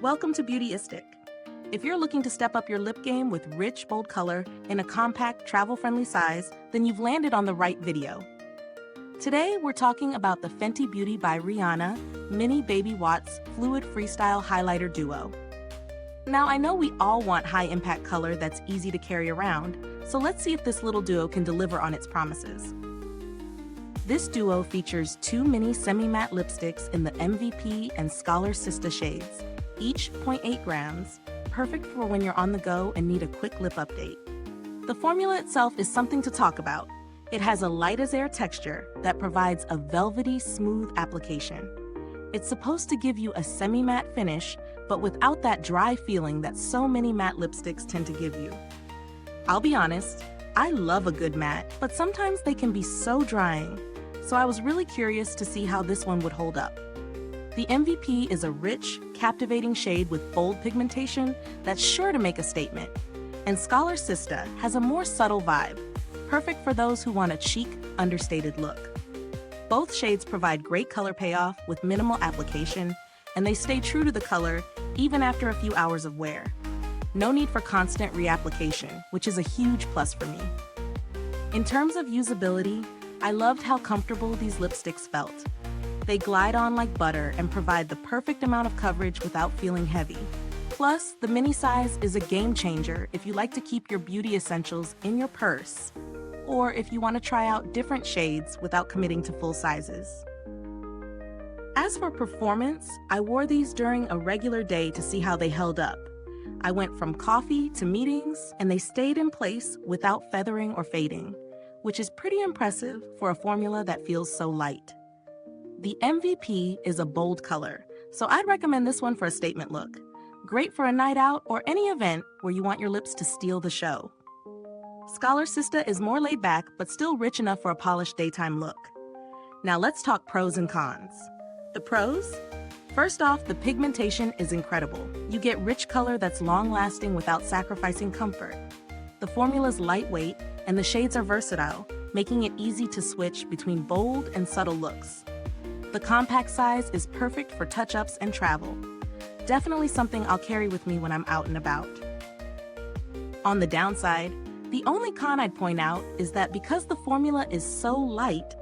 Welcome to Beautyistic. If you're looking to step up your lip game with rich, bold color in a compact, travel-friendly size, then you've landed on the right video. Today, we're talking about the Fenty Beauty by Rihanna Mini Baby Watts Fluid Freestyle Highlighter Duo. Now, I know we all want high-impact color that's easy to carry around, so let's see if this little duo can deliver on its promises. This duo features two mini semi-matte lipsticks in the MVP and Scholar Sista shades, each 0.8 grams, perfect for when you're on the go and need a quick lip update. The formula itself is something to talk about. It has a light-as-air texture that provides a velvety, smooth application. It's supposed to give you a semi-matte finish, but without that dry feeling that so many matte lipsticks tend to give you. I'll be honest, I love a good matte, but sometimes they can be so drying. So I was really curious to see how this one would hold up. The MVP is a rich, captivating shade with bold pigmentation that's sure to make a statement. And Scholar Sista has a more subtle vibe, perfect for those who want a chic, understated look. Both shades provide great color payoff with minimal application, and they stay true to the color even after a few hours of wear. No need for constant reapplication, which is a huge plus for me. In terms of usability, I loved how comfortable these lipsticks felt. They glide on like butter and provide the perfect amount of coverage without feeling heavy. Plus, the mini size is a game changer if you like to keep your beauty essentials in your purse, or if you want to try out different shades without committing to full sizes. As for performance, I wore these during a regular day to see how they held up. I went from coffee to meetings, and they stayed in place without feathering or fading, which is pretty impressive for a formula that feels so light. The MVP is a bold color, so I'd recommend this one for a statement look. Great for a night out or any event where you want your lips to steal the show. Scholar Sista is more laid back, but still rich enough for a polished daytime look. Now let's talk pros and cons. The pros? First off, the pigmentation is incredible. You get rich color that's long-lasting without sacrificing comfort. The formula's lightweight, and the shades are versatile, making it easy to switch between bold and subtle looks. The compact size is perfect for touch-ups and travel. Definitely something I'll carry with me when I'm out and about. On the downside, the only con I'd point out is that because the formula is so light,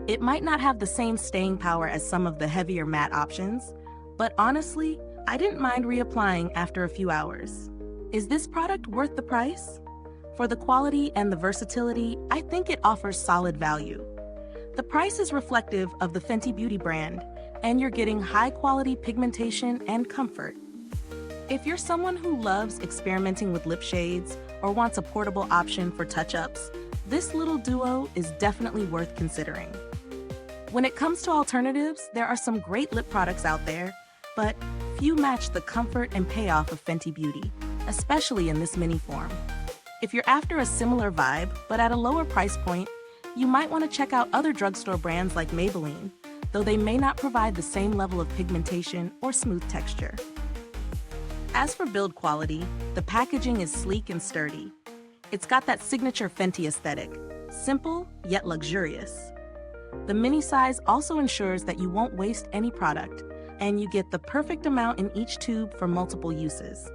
it might not have the same staying power as some of the heavier matte options, but honestly, I didn't mind reapplying after a few hours. Is this product worth the price? For the quality and the versatility, I think it offers solid value. The price is reflective of the Fenty Beauty brand, and you're getting high-quality pigmentation and comfort. If you're someone who loves experimenting with lip shades or wants a portable option for touch-ups, this little duo is definitely worth considering. When it comes to alternatives, there are some great lip products out there, but few match the comfort and payoff of Fenty Beauty, especially in this mini form. If you're after a similar vibe, but at a lower price point, you might want to check out other drugstore brands like Maybelline, though they may not provide the same level of pigmentation or smooth texture. As for build quality, the packaging is sleek and sturdy. It's got that signature Fenty aesthetic, simple yet luxurious. The mini size also ensures that you won't waste any product, and you get the perfect amount in each tube for multiple uses.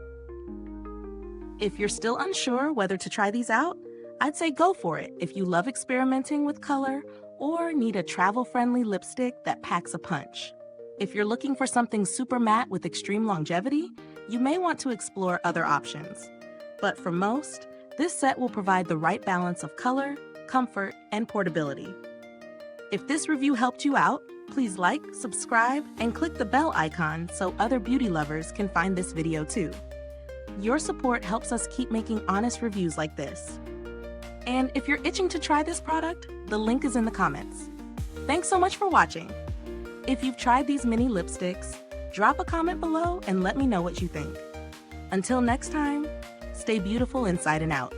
If you're still unsure whether to try these out, I'd say go for it if you love experimenting with color or need a travel-friendly lipstick that packs a punch. If you're looking for something super matte with extreme longevity, you may want to explore other options. But for most, this set will provide the right balance of color, comfort, and portability. If this review helped you out, please like, subscribe, and click the bell icon so other beauty lovers can find this video too. Your support helps us keep making honest reviews like this. And if you're itching to try this product, the link is in the comments. Thanks so much for watching. If you've tried these mini lipsticks, drop a comment below and let me know what you think. Until next time, stay beautiful inside and out.